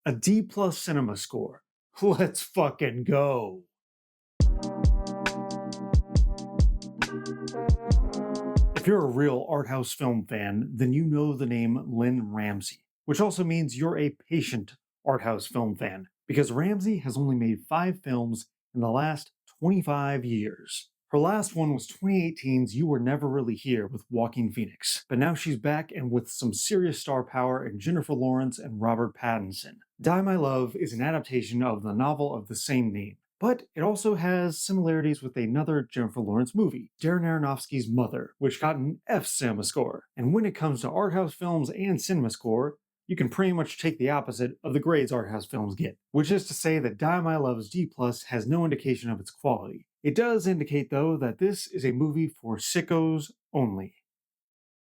A D+ cinema score. Let's fucking go. If you're a real art house film fan, then you know the name Lynn Ramsey, which also means you're a patient art house film fan, because Ramsey has only made 5 films in the last 25 years. Her last one was 2018's You Were Never Really Here with Joaquin Phoenix, but now she's back and with some serious star power in Jennifer Lawrence and Robert Pattinson. Die My Love is an adaptation of the novel of the same name, but it also has similarities with another Jennifer Lawrence movie, Darren Aronofsky's Mother, which got an F cinema score. And when it comes to art house films and cinema score, you can pretty much take the opposite of the grades art house films get, which is to say that Die My Love's D+ has no indication of its quality. It does indicate, though, that this is a movie for sickos only.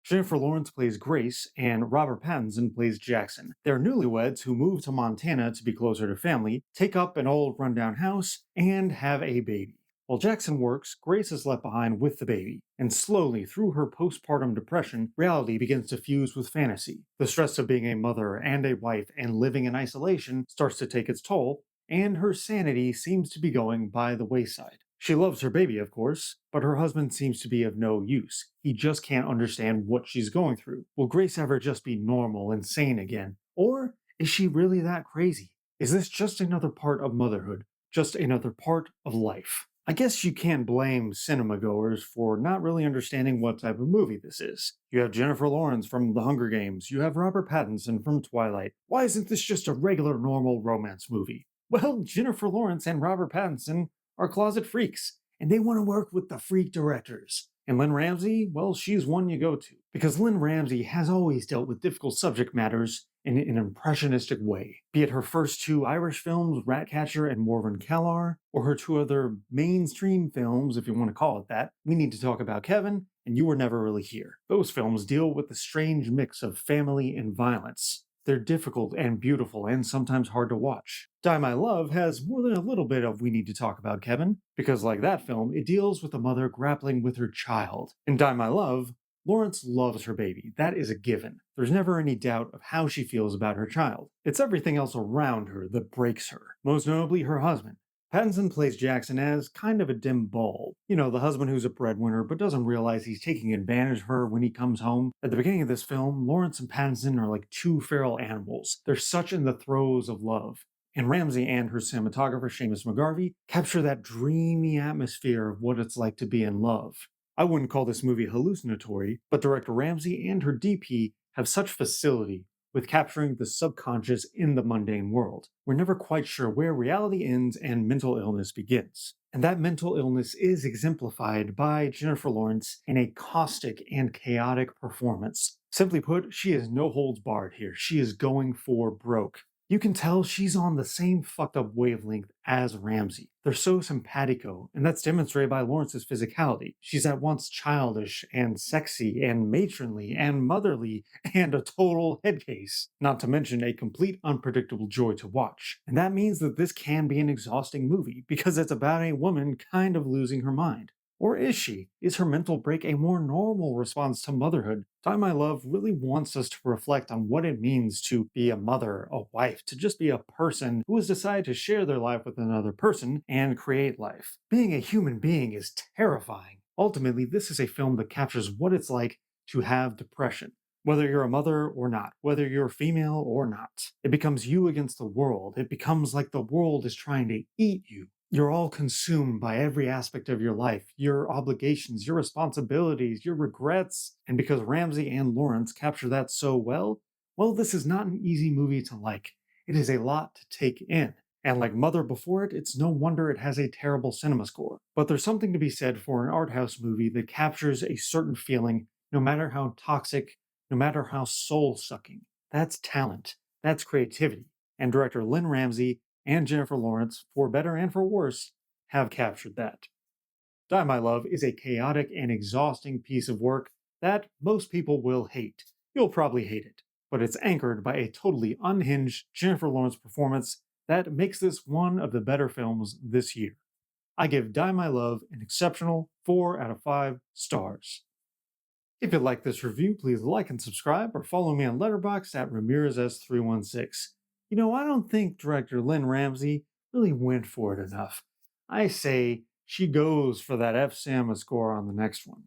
Jennifer Lawrence plays Grace, and Robert Pattinson plays Jackson. They're newlyweds who move to Montana to be closer to family, take up an old rundown house, and have a baby. While Jackson works, Grace is left behind with the baby, and slowly, through her postpartum depression, reality begins to fuse with fantasy. The stress of being a mother and a wife and living in isolation starts to take its toll, and her sanity seems to be going by the wayside. She loves her baby, of course, but her husband seems to be of no use. He just can't understand what she's going through. Will Grace ever just be normal and sane again? Or is she really that crazy? Is this just another part of motherhood? Just another part of life? I guess you can't blame cinema goers for not really understanding what type of movie this is. You have Jennifer Lawrence from The Hunger Games, you have Robert Pattinson from Twilight. Why isn't this just a regular, normal romance movie? Well, Jennifer Lawrence and Robert Pattinson are closet freaks, and they want to work with the freak directors. And Lynn Ramsey, well, she's one you go to, because Lynn Ramsey has always dealt with difficult subject matters in an impressionistic way. Be it her first 2 Irish films, Ratcatcher and Morven Kellar, or her 2 other mainstream films, if you want to call it that, We Need to Talk About Kevin and You Were Never Really Here. Those films deal with the strange mix of family and violence. They're difficult and beautiful and sometimes hard to watch. Die My Love has more than a little bit of We Need to Talk About Kevin, because like that film, it deals with a mother grappling with her child. In Die My Love, Lawrence loves her baby. That is a given. There's never any doubt of how she feels about her child. It's everything else around her that breaks her, most notably her husband. Pattinson plays Jackson as kind of a dim bulb. You know, the husband who's a breadwinner but doesn't realize he's taking advantage of her when he comes home. At the beginning of this film, Lawrence and Pattinson are like 2 feral animals. They're such in the throes of love. And Ramsey and her cinematographer, Seamus McGarvey, capture that dreamy atmosphere of what it's like to be in love. I wouldn't call this movie hallucinatory, but director Ramsey and her DP have such facility with capturing the subconscious in the mundane world. We're never quite sure where reality ends and mental illness begins. And that mental illness is exemplified by Jennifer Lawrence in a caustic and chaotic performance. Simply put, she is no holds barred here. She is going for broke. You can tell she's on the same fucked up wavelength as Ramsey. They're so simpatico, and that's demonstrated by Lawrence's physicality. She's at once childish and sexy and matronly and motherly and a total headcase, not to mention a complete unpredictable joy to watch. And that means that this can be an exhausting movie, because it's about a woman kind of losing her mind. Or is she? Is her mental break a more normal response to motherhood? Die My Love really wants us to reflect on what it means to be a mother, a wife, to just be a person who has decided to share their life with another person and create life. Being a human being is terrifying. Ultimately, this is a film that captures what it's like to have depression. Whether you're a mother or not, whether you're female or not, it becomes you against the world. It becomes like the world is trying to eat you. You're all consumed by every aspect of your life, your obligations, your responsibilities, your regrets. And because Ramsey and Lawrence capture that so well, this is not an easy movie to like. It is a lot to take in. And like Mother before it, it's no wonder it has a terrible cinema score. But there's something to be said for an art house movie that captures a certain feeling, no matter how toxic, no matter how soul-sucking. That's talent. That's creativity. And director Lynn Ramsey and Jennifer Lawrence, for better and for worse, have captured that. Die My Love is a chaotic and exhausting piece of work that most people will hate. You'll probably hate it, but it's anchored by a totally unhinged Jennifer Lawrence performance that makes this one of the better films this year. I give Die My Love an exceptional 4 out of 5 stars. If you like this review, please like and subscribe or follow me on Letterboxd at RamirezS316. I don't think director Lynn Ramsey really went for it enough. I say she goes for that F. Sama score on the next one.